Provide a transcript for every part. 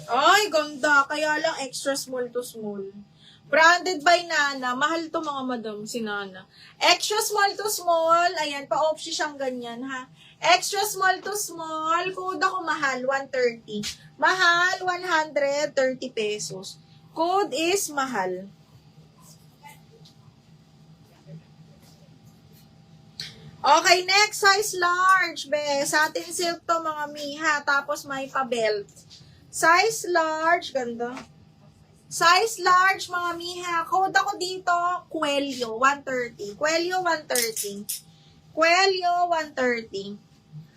Ay, ganda. Kaya lang extra small to small. Branded by Nana. Mahal to mga madam, si Nana. Extra small to small. Ayan, pa-option siyang ganyan, ha. Extra small to small. Code ako mahal, 130. Mahal, 130 pesos. Code is mahal. Okay, next, size large, be. Satin silk to, mga miha. Tapos may pa-belt. Size large, ganda. Size large, mga miha. Code ako dito, Cuello, 130. Cuello, 130. Cuello, 130.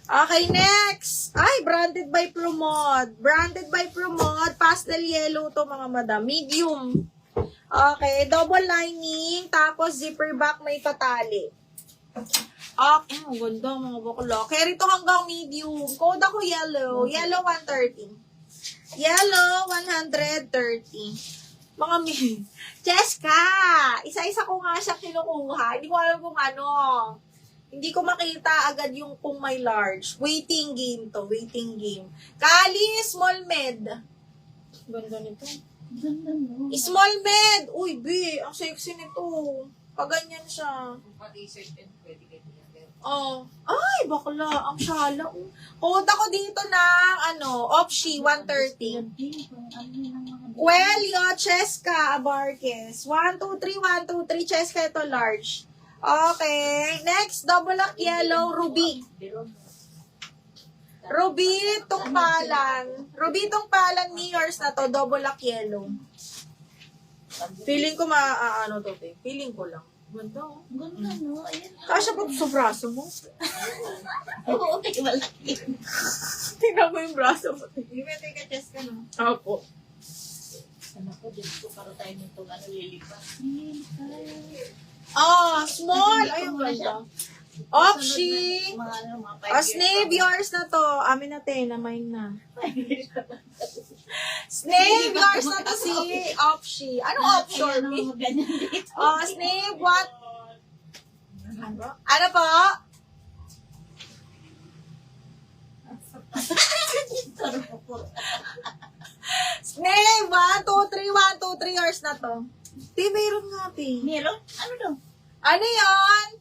Okay, next. Ay, branded by Promod. Branded by Promod. Pastel yellow to, mga madam. Medium. Okay, double lining. Tapos zipper back, may patali. Okay, ang ganda, mga bakla. Carry to hanggang medium. Code ako yellow. Yellow, 130. Yellow, 130. Mga Cheska! Isa-isa ko nga siya kinukuha. Hindi ko alam kung ano. Hindi ko makita agad yung kung may large. Waiting game to. Waiting game. Kali, small med. Ganda nito. Ganda no. Small med. Uy, B. Ang sexy nito. Paganyan siya. Oh. Ay, bakla. Ang shala. Code ako dito ng, Opshi, 130. Cuello, Cheska, Abarques. 1, 2, 3, 1, 2, 3. Cheska, ito large. Okay. Next, double lock yellow, Ruby. Ruby, itong palan. Ruby, itong palan ni yours na to, double lock yellow. Feeling ko to, te. Feeling ko lang. Ganda, oh. Ganda no. Ayan. Kasya pa sa braso mo. Oo, okay, malaki. Tingnan mo yung braso mo. Hindi ba tayo ka-chest ka no? Opo. Ano ko, dito para tayo nito lilipas. Small. Ayun, ganda. Opshi. Snave, yours na to. Amin na, te. Namain na. Snave, yours na to si Opshi. Ano offshore? Snave, what? Ano po? Snave, 1, 2, 3, 1, 2, 3 yours na to. Te, mayroon nga, te. Meron? Ano daw? Ano yun?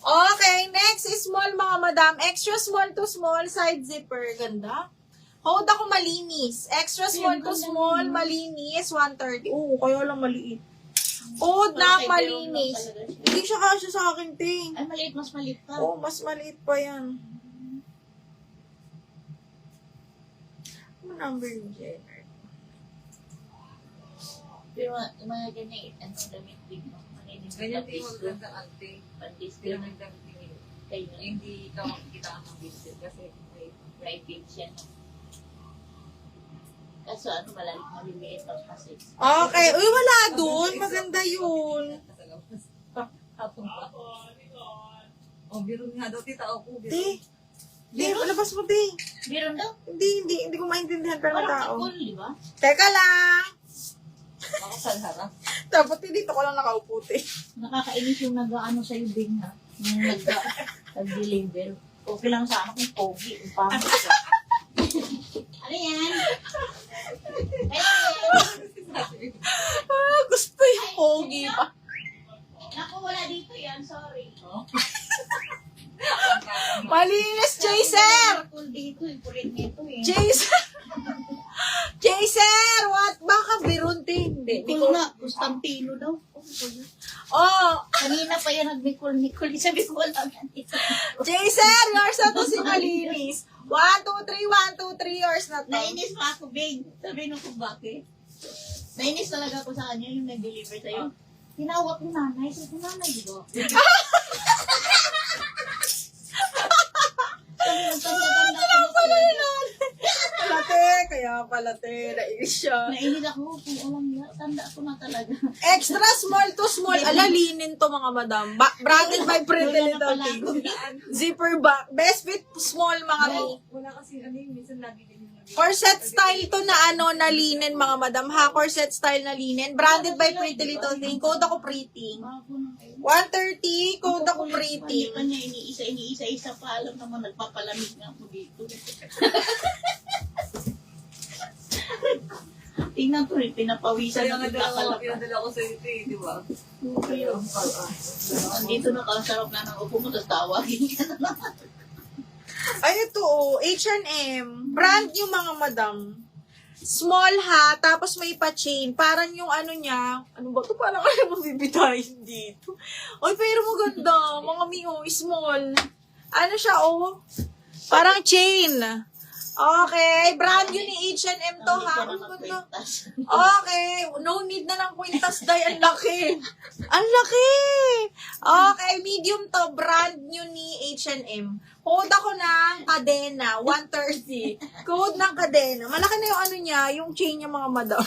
Okay, next is small, mga madam. Extra small to small, side zipper. Ganda. Hold ako malinis. Extra small to small, malinis, 130. Oo, kaya lang maliit. Hold na malinis. Hindi siya kasya sa akin, ting. Ay, maliit, mas maliit ka. Oo, mas maliit pa yan. Ano number yung Jenner? Pero mga ganyan, damit din mo. Ganyan din maganda ante. Pandis Pero din. nagdamit din Kayo. hindi ka makikita ang business kasi may Private siya. No? Kaso maliliit ang kasi. Okay. Uy, wala dun. Maganda yun. nasa labas. Hapon pa. O, biro nga daw tita ako. Di. Di, palabas mo, di. Meron daw? Hindi ko maintindihan pero may tao. Parang di ba? Teka lang. Makasal harap. Dapat dito ko lang nakaupo, te. Nakakainis yung nag-ano sa'yo din ha. Yung nag-deliver. Okay lang sana kung pogi. Yung pangit ka. Ano yan? Gusto yung pogi pa. Naku, wala dito yan. Sorry. Malinis, Chaser! Cool dito. Yung kulit nito eh. Chaser! Chaser! What? Baka birunti. Hindi. Cool na. Constantino daw. Oh, Kanina pa yan nag-Nicole. Sabi ko lang. Chaser! Yours na to si Malinis. 1, 2, 3, 1, 2, 3 yours na to. Nainis pa ako, babe. Sabi nung kung bakit. Nainis talaga ako sa kanya yung nag-deliver sa'yo. Tinawag ko nanay. Sabi ko, nanay, di ba? Kaya pala, te. Nainis siya. nainis ako. Kung alam niya, tanda ko na talaga. Extra small to small. Ala, linin to, mga madam. Branded by Pretty Wala na Little pala Thing. ako. Zipper back. Best fit small, mga mi. Wala kasi minsan lagi din yung Corset style to na na linen, mga madam. Ha, corset style na linen. Branded by Pretty Little Thing. Code ako pretty. Bago na kayo. 130, code ako Hindi pretty. pa niya iniisa pa. Alam naman, nagpapalamig nga ako dito. Tingnan to rin, pinapawisan Kaya na nga dalawa, nagkakalapa. pinadala ko sa ito eh, di ba? Dito na kasarap na ng upo mo, tapos tawagin ka na naman. Ay, ito oh, H&M. Brand yung mga madam. Small ha, tapos may pa-chain. Parang yung ano niya, ano ba to? Parang ano mabibitayin dito. Oy, pero maganda. Mga miho, small. Ano siya, oh? Parang chain. Okay, brand yun ni H&M to ha. Ang ganda. Okay, no need na ng kwintas, day. Ang laki. Ang laki. Okay, medium to. Brand new ni H&M. Code ako ng kadena, 130. Code ng kadena. Malaki na yung ano niya, yung chain niya mga madam.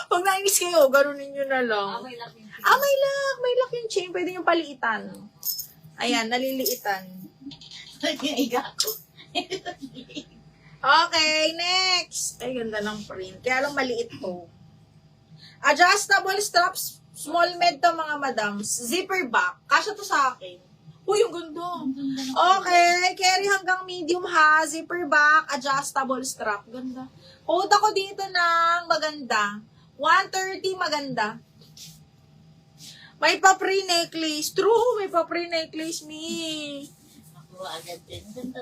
Pag nainis kayo, ganunin nyo na lang. May laki. May lock. May lock yung chain. Pwede yung paliitan. Ayan, naliliitan. Iga ko. Okay, next. Ay, ganda ng print. Kaya lang maliit to. Adjustable straps. Small med to mga madams. Zipper back. Kasya to sa akin. Uy, yung ganda. Okay, carry hanggang medium ha. Zipper back, adjustable strap. Ganda. Code ako dito ng maganda. 130 maganda. May pa-pre necklace. True, may pa-pre necklace, me. Nakuha agad din. Ganda